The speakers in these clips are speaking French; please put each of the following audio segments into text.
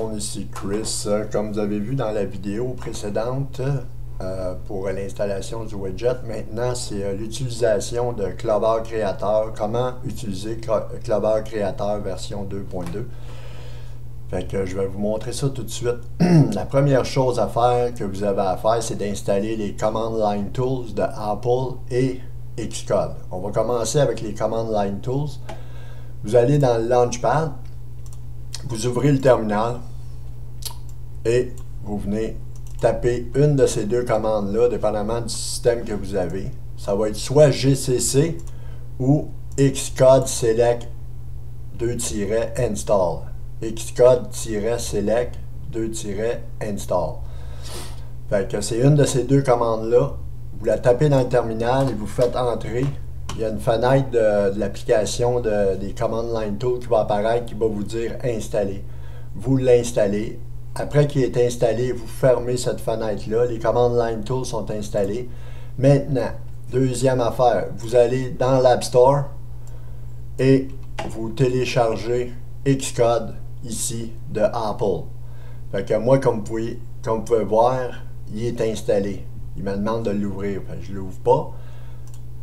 Ici Chris, comme vous avez vu dans la vidéo précédente pour l'installation du widget, maintenant c'est l'utilisation de Clover Creator, comment utiliser Clover Creator version 2.2. Fait que je vais vous montrer ça tout de suite. La première chose à faire que vous avez à faire, c'est d'installer les Command Line Tools de Apple et Xcode. On va commencer avec les Command Line Tools. Vous allez dans le Launchpad, vous ouvrez le terminal et vous venez taper une de ces deux commandes-là, dépendamment du système que vous avez. Ça va être soit GCC ou Xcode Select 2-Install. Xcode-Select 2-Install. Fait que c'est une de ces deux commandes-là. Vous la tapez dans le terminal et vous faites entrer. Il y a une fenêtre de l'application des Command Line Tools qui va apparaître, qui va vous dire installer. Vous l'installez. Après qu'il est installé, vous fermez cette fenêtre-là. Les Command Line Tools sont installés. Maintenant, deuxième affaire, vous allez dans l'App Store et vous téléchargez Xcode ici de Apple. Fait que moi, comme vous pouvez voir, il est installé. Il me demande de l'ouvrir. Je ne l'ouvre pas.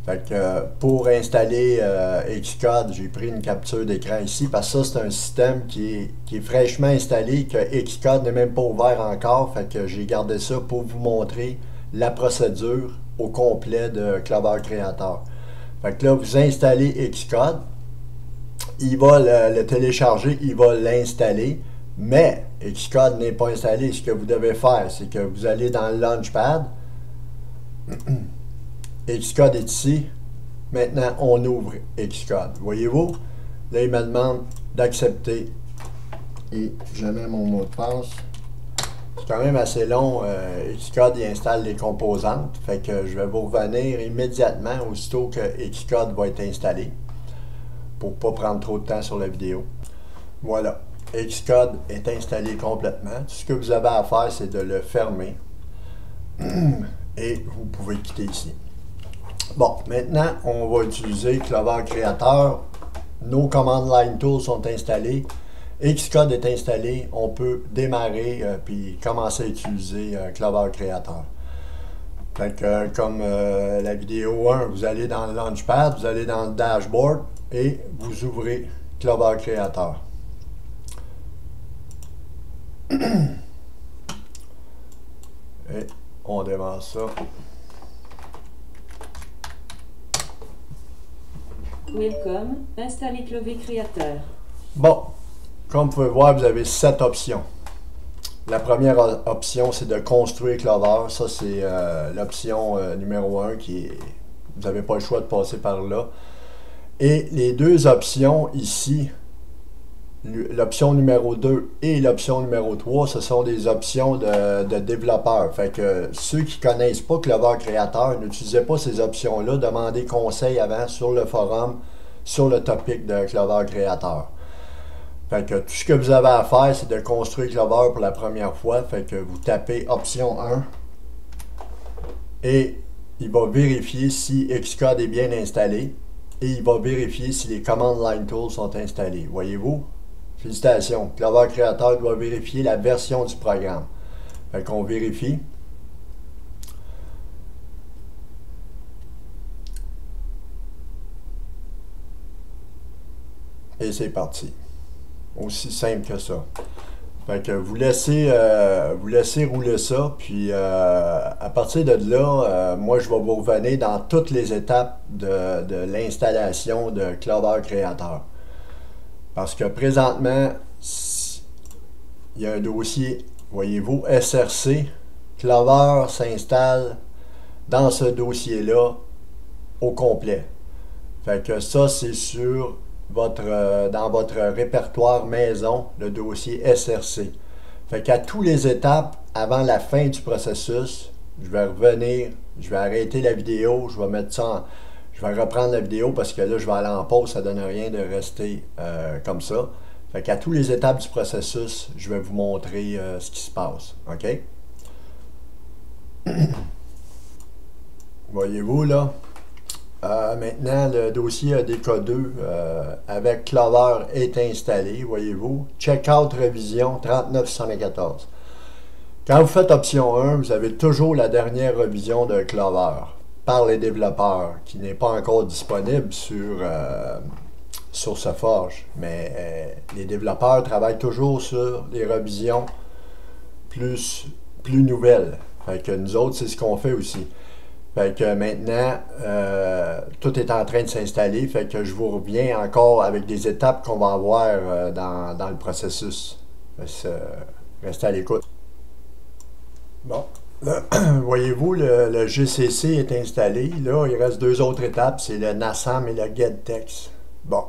Fait que pour installer Xcode, j'ai pris une capture d'écran ici parce que ça, c'est un système qui est fraîchement installé, que Xcode n'est même pas ouvert encore. Fait que j'ai gardé ça pour vous montrer la procédure au complet de Clover Creator. Fait que là, vous installez Xcode. Il va le télécharger, il va l'installer, mais Xcode n'est pas installé. Ce que vous devez faire, c'est que vous allez dans le Launchpad. Xcode est ici. Maintenant, on ouvre Xcode. Voyez-vous? Là, il me demande d'accepter. Et je mets mon mot de passe. C'est quand même assez long. Xcode, il installe les composantes. Fait que je vais vous revenir immédiatement aussitôt que Xcode va être installé, pour ne pas prendre trop de temps sur la vidéo. Voilà. Xcode est installé complètement. Tout ce que vous avez à faire, c'est de le fermer. Et vous pouvez quitter ici. Bon, maintenant, on va utiliser Clover Creator. Nos Command Line Tools sont installés. Xcode est installé. On peut démarrer puis commencer à utiliser Clover Creator. Fait que, comme la vidéo 1, vous allez dans le Launchpad, vous allez dans le Dashboard et vous ouvrez Clover Creator. Et on démarre ça. Welcome, installez Clover Creator. Bon, comme vous pouvez voir, vous avez 7 options. La première option, c'est de construire Clover. Ça, c'est l'option numéro 1 vous n'avez pas le choix de passer par là. Et les deux options ici, l'option numéro 2 et l'option numéro 3, ce sont des options de développeurs. Fait que ceux qui ne connaissent pas Clover Creator, n'utilisez pas ces options-là. Demandez conseil avant sur le forum, sur le topic de Clover Creator. Fait que tout ce que vous avez à faire, c'est de construire Clover pour la première fois. Fait que vous tapez option 1 et il va vérifier si Xcode est bien installé et il va vérifier si les Command Line Tools sont installés. Voyez-vous? Félicitations. Clover Creator doit vérifier la version du programme. Fait qu'on vérifie. Et c'est parti. Aussi simple que ça. Fait que vous laissez rouler ça, puis à partir de là, moi je vais vous revenir dans toutes les étapes de l'installation de Clover Creator. Parce que présentement, il y a un dossier, voyez-vous, SRC. Clover s'installe dans ce dossier-là au complet. Fait que ça, c'est sur dans votre répertoire maison, le dossier SRC. Fait qu'à toutes les étapes, avant la fin du processus, je vais revenir, je vais arrêter la vidéo, je vais mettre ça je vais reprendre la vidéo parce que là, je vais aller en pause, ça ne donne rien de rester comme ça. Fait qu'à toutes les étapes du processus, je vais vous montrer ce qui se passe. OK? Voyez-vous là? Maintenant, le dossier ADK2 avec Clover est installé, voyez-vous. Checkout révision 3974. Quand vous faites option 1, vous avez toujours la dernière révision de Clover par les développeurs, qui n'est pas encore disponible sur SourceForge. Mais les développeurs travaillent toujours sur les révisions plus nouvelles. Fait que nous autres, c'est ce qu'on fait aussi. Fait que maintenant, tout est en train de s'installer. Fait que je vous reviens encore avec des étapes qu'on va avoir dans le processus. Restez à l'écoute. Bon, là, voyez-vous, le GCC est installé. Là, il reste deux autres étapes, c'est le NASAM et le GetText. Bon,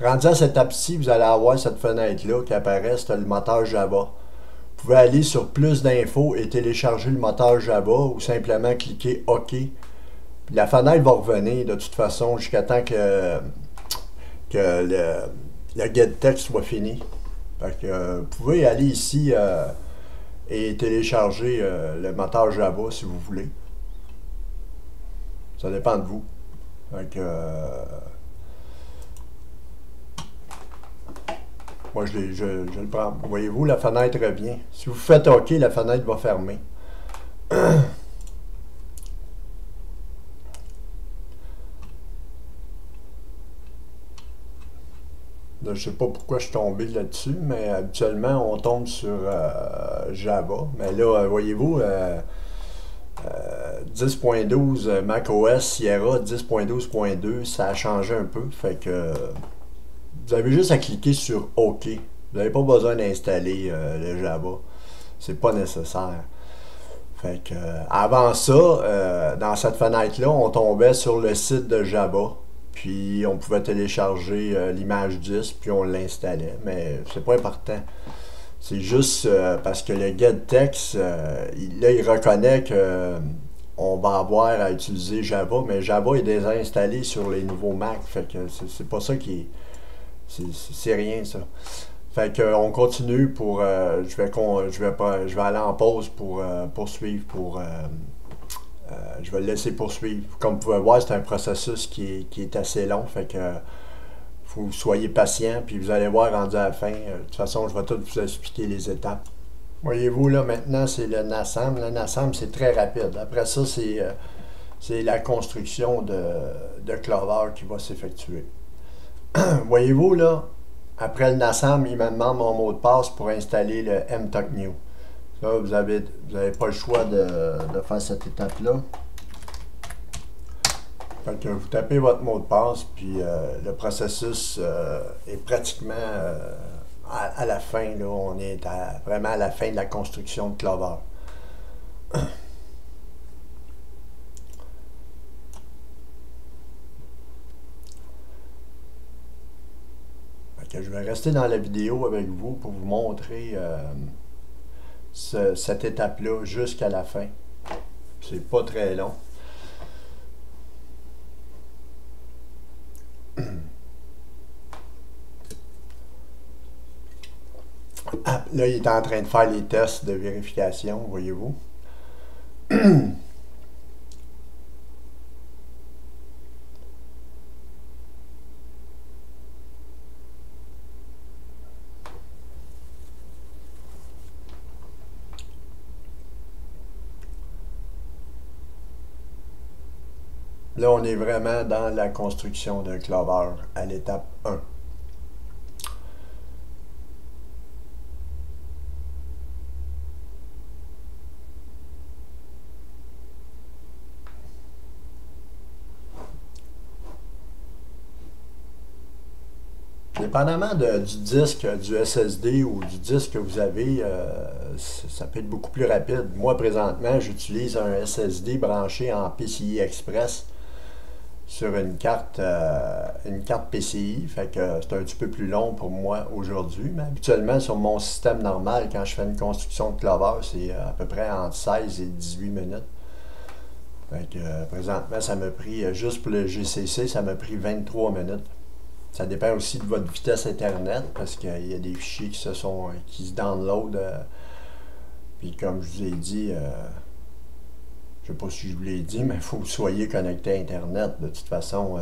rendu à cette étape-ci, vous allez avoir cette fenêtre-là qui apparaît, c'est le moteur Java. Vous pouvez aller sur plus d'infos et télécharger le moteur Java ou simplement cliquer OK. Puis la fenêtre va revenir de toute façon jusqu'à temps que le GetText soit fini. Fait que, vous pouvez aller ici et télécharger le moteur Java si vous voulez. Ça dépend de vous. Fait que, moi, je le prends. Voyez-vous, la fenêtre revient. Si vous faites OK, la fenêtre va fermer. Là, je ne sais pas pourquoi je suis tombé là-dessus, mais habituellement, on tombe sur Java. Mais là, voyez-vous, 10.12 macOS Sierra 10.12.2, ça a changé un peu. Fait que vous avez juste à cliquer sur OK. Vous n'avez pas besoin d'installer le Java. C'est pas nécessaire. Fait que, avant ça, dans cette fenêtre-là, on tombait sur le site de Java. Puis on pouvait télécharger l'image 10, puis on l'installait. Mais c'est pas important. C'est juste parce que le GetText, là, il reconnaît que on va avoir à utiliser Java, mais Java est déjà installé sur les nouveaux Mac. Fait que c'est pas ça qui est. C'est rien, ça. Fait que on continue pour. Je vais aller en pause pour poursuivre. Je vais le laisser poursuivre. Comme vous pouvez voir, c'est un processus qui est assez long. Fait que faut que vous soyez patient, puis vous allez voir rendu à la fin. De toute façon, je vais tout vous expliquer les étapes. Voyez-vous, là, maintenant, c'est le NASAM. Le NASAM, c'est très rapide. Après ça, c'est la construction de Clover qui va s'effectuer. Voyez-vous, là, après le NASAM, il me demande mon mot de passe pour installer le mTalkNew. Là, vous avez pas le choix de faire cette étape-là. Fait que vous tapez votre mot de passe, puis le processus est pratiquement à la fin. Là, on est vraiment à la fin de la construction de Clover. Je vais rester dans la vidéo avec vous pour vous montrer cette étape-là jusqu'à la fin. C'est pas très long. Ah, là, il est en train de faire les tests de vérification, voyez-vous. Là, on est vraiment dans la construction de Clover à l'étape 1. Dépendamment du disque, du SSD ou du disque que vous avez, ça peut être beaucoup plus rapide. Moi, présentement, j'utilise un SSD branché en PCI Express sur une carte PCI, fait que c'est un petit peu plus long pour moi aujourd'hui, mais habituellement sur mon système normal, quand je fais une construction de Clover, c'est à peu près entre 16 et 18 minutes. Fait que présentement, ça m'a pris, juste pour le GCC, ça m'a pris 23 minutes. Ça dépend aussi de votre vitesse Internet, parce qu'il y a des fichiers qui se downloadent, puis comme je vous ai dit, Je ne sais pas si je vous l'ai dit, mais il faut que vous soyez connecté à Internet. De toute façon,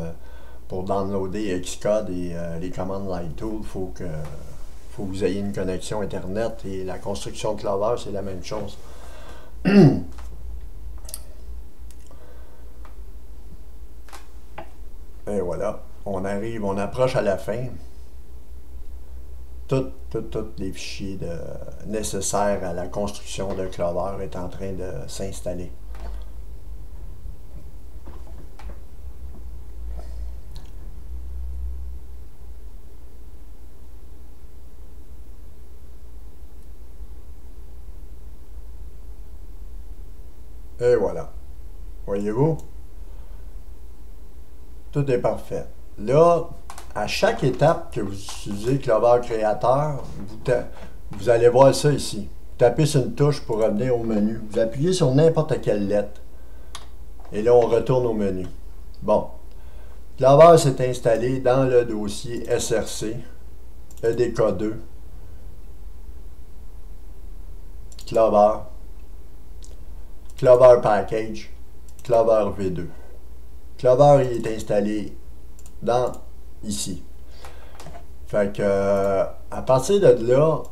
pour downloader Xcode et les commandes Lightool, il faut que vous ayez une connexion Internet. Et la construction de Clover, c'est la même chose. Et voilà, on approche à la fin. Tous les fichiers nécessaires à la construction de Clover est en train de s'installer. Et voilà. Voyez-vous? Tout est parfait. Là, à chaque étape que vous utilisez Clover Créateur, vous allez voir ça ici. Vous tapez sur une touche pour revenir au menu. Vous appuyez sur n'importe quelle lettre. Et là, on retourne au menu. Bon. Clover s'est installé dans le dossier SRC, EDK2, Clover, Clover Package, Clover V2. Clover il est installé dans ici. Fait que à partir de là,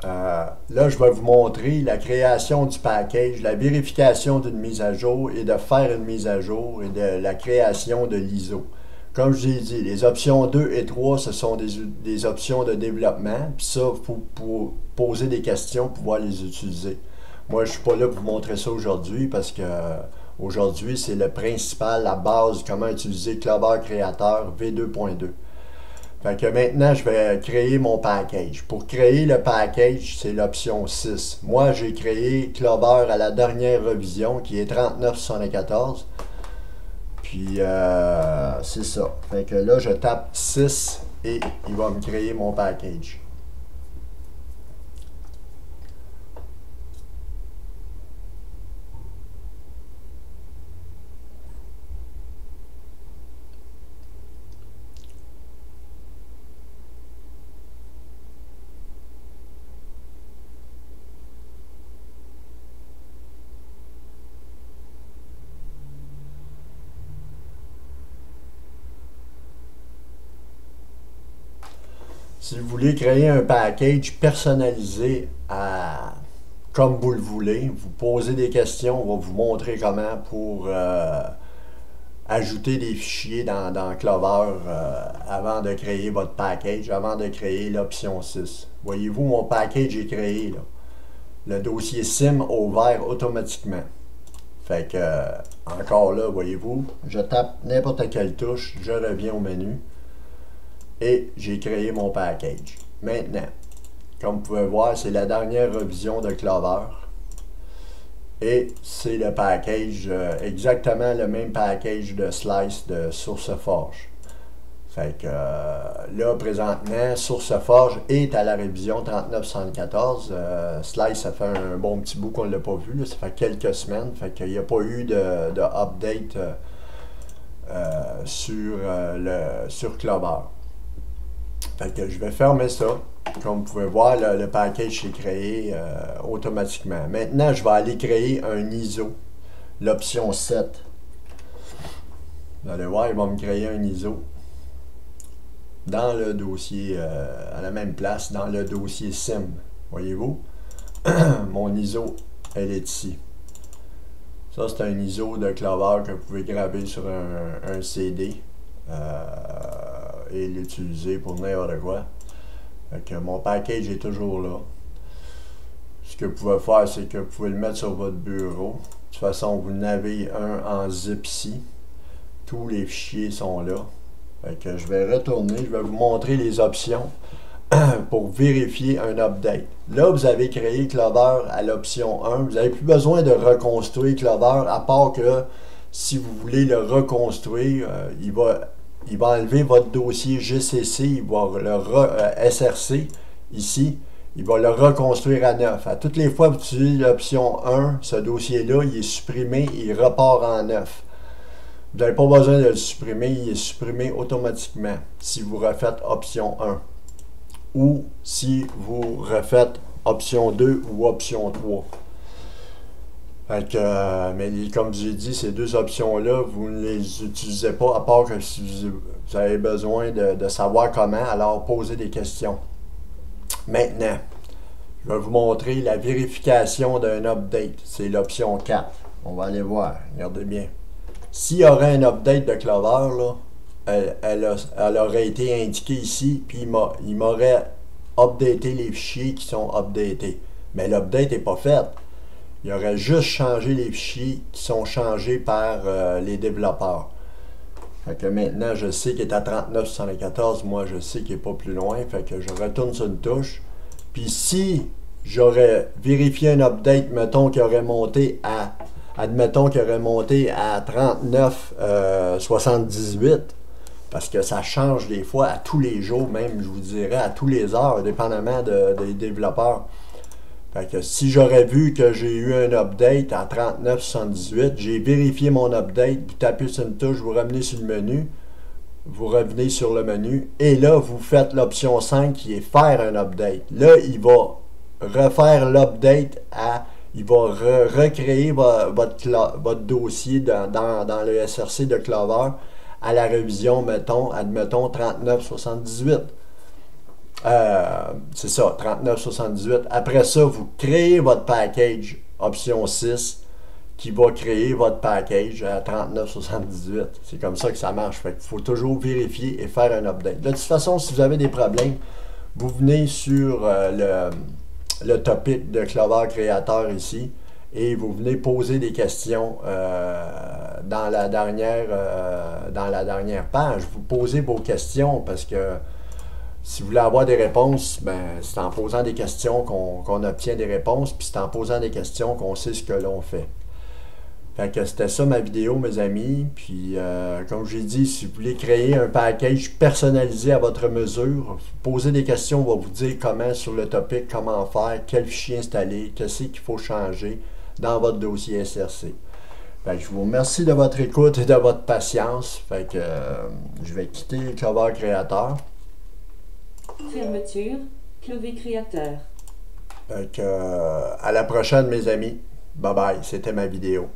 là je vais vous montrer la création du package, la vérification d'une mise à jour et de faire une mise à jour et de la création de l'ISO. Comme je vous ai dit, les options 2 et 3, ce sont des options de développement. Puis ça, pour poser des questions, pour pouvoir les utiliser. Moi, je ne suis pas là pour vous montrer ça aujourd'hui parce que aujourd'hui, c'est le principal, la base, comment utiliser Clover Créateur V2.2. Fait que maintenant, je vais créer mon package. Pour créer le package, c'est l'option 6. Moi, j'ai créé Clover à la dernière revision qui est 39.74. Puis, c'est ça. Fait que là, je tape 6 et il va me créer mon package. Si vous voulez créer un package personnalisé comme vous le voulez, vous posez des questions, on va vous montrer comment pour ajouter des fichiers dans Clover avant de créer votre package, avant de créer l'option 6. Voyez-vous, mon package est créé. Là. Le dossier SIM ouvert automatiquement. Fait que, encore là, voyez-vous, je tape n'importe quelle touche, je reviens au menu. Et j'ai créé mon package. Maintenant, comme vous pouvez voir, c'est la dernière revision de Clover. Et c'est le package, exactement le même package de Slice de SourceForge. Fait que là, présentement, SourceForge est à la révision 39.74. Slice, ça fait un bon petit bout qu'on ne l'a pas vu. Là. Ça fait quelques semaines. Fait qu'il n'y a pas eu de update sur Clover. Fait que je vais fermer ça. Comme vous pouvez voir, le package s'est créé automatiquement. Maintenant, je vais aller créer un ISO, l'option 7. Vous allez voir, il va me créer un ISO dans le dossier, à la même place, dans le dossier SIM. Voyez-vous? Mon ISO, elle est ici. Ça, c'est un ISO de Clover que vous pouvez graver sur un CD. Et l'utiliser pour n'importe quoi. Fait que mon package est toujours là. Ce que vous pouvez faire, c'est que vous pouvez le mettre sur votre bureau. De toute façon, vous en avez un en zip ici. Tous les fichiers sont là. Fait que je vais retourner, je vais vous montrer les options pour vérifier un update. Là, vous avez créé Clover à l'option 1. Vous n'avez plus besoin de reconstruire Clover, à part que si vous voulez le reconstruire, il va enlever votre dossier GCC, il va le SRC, ici, il va le reconstruire à neuf. À toutes les fois que vous utilisez l'option 1, ce dossier-là, il est supprimé, il repart en neuf. Vous n'avez pas besoin de le supprimer, il est supprimé automatiquement si vous refaites option 1. Ou si vous refaites option 2 ou option 3. Fait que, mais comme j'ai dit, ces deux options-là, vous ne les utilisez pas, à part que si vous avez besoin de savoir comment, alors posez des questions. Maintenant, je vais vous montrer la vérification d'un update. C'est l'option 4. On va aller voir. Regardez bien. S'il y aurait un update de Clover, là, elle aurait été indiquée ici, puis il m'aurait updaté les fichiers qui sont updatés. Mais l'update n'est pas fait. Il aurait juste changé les fichiers qui sont changés par les développeurs. Fait que maintenant, je sais qu'il est à 3974. Moi, je sais qu'il n'est pas plus loin. Fait que je retourne sur une touche. Puis si j'aurais vérifié un update, mettons qu'il aurait monté à, admettons qu'il aurait monté à 39,78, parce que ça change des fois à tous les jours, même je vous dirais à tous les heures, dépendamment des développeurs. Fait que si j'aurais vu que j'ai eu un update à 39,78, j'ai vérifié mon update, vous tapez sur une touche, vous revenez sur le menu, vous revenez sur le menu, et là, vous faites l'option 5 qui est faire un update. Là, il va refaire l'update il va recréer votre dossier dans le SRC de Clover à la révision, admettons 39,78. C'est ça, 39,78. Après ça, vous créez votre package, option 6, qui va créer votre package à 39,78. C'est comme ça que ça marche. Fait qu'il faut toujours vérifier et faire un update. De toute façon, si vous avez des problèmes, vous venez sur le topic de Clover Creator ici et vous venez poser des questions dans la dernière page. Vous posez vos questions parce que si vous voulez avoir des réponses, ben, c'est en posant des questions qu'on obtient des réponses, puis c'est en posant des questions qu'on sait ce que l'on fait. Fait que c'était ça ma vidéo, mes amis. Puis, comme j'ai dit, si vous voulez créer un package personnalisé à votre mesure, posez des questions, on va vous dire comment sur le topic, comment faire, quel fichier installer, qu'est-ce qu'il faut changer dans votre dossier SRC. Fait que je vous remercie de votre écoute et de votre patience. Fait que je vais quitter Clover Creator. Fermeture, Clover Creator. Fait que, à la prochaine, mes amis. Bye bye, c'était ma vidéo.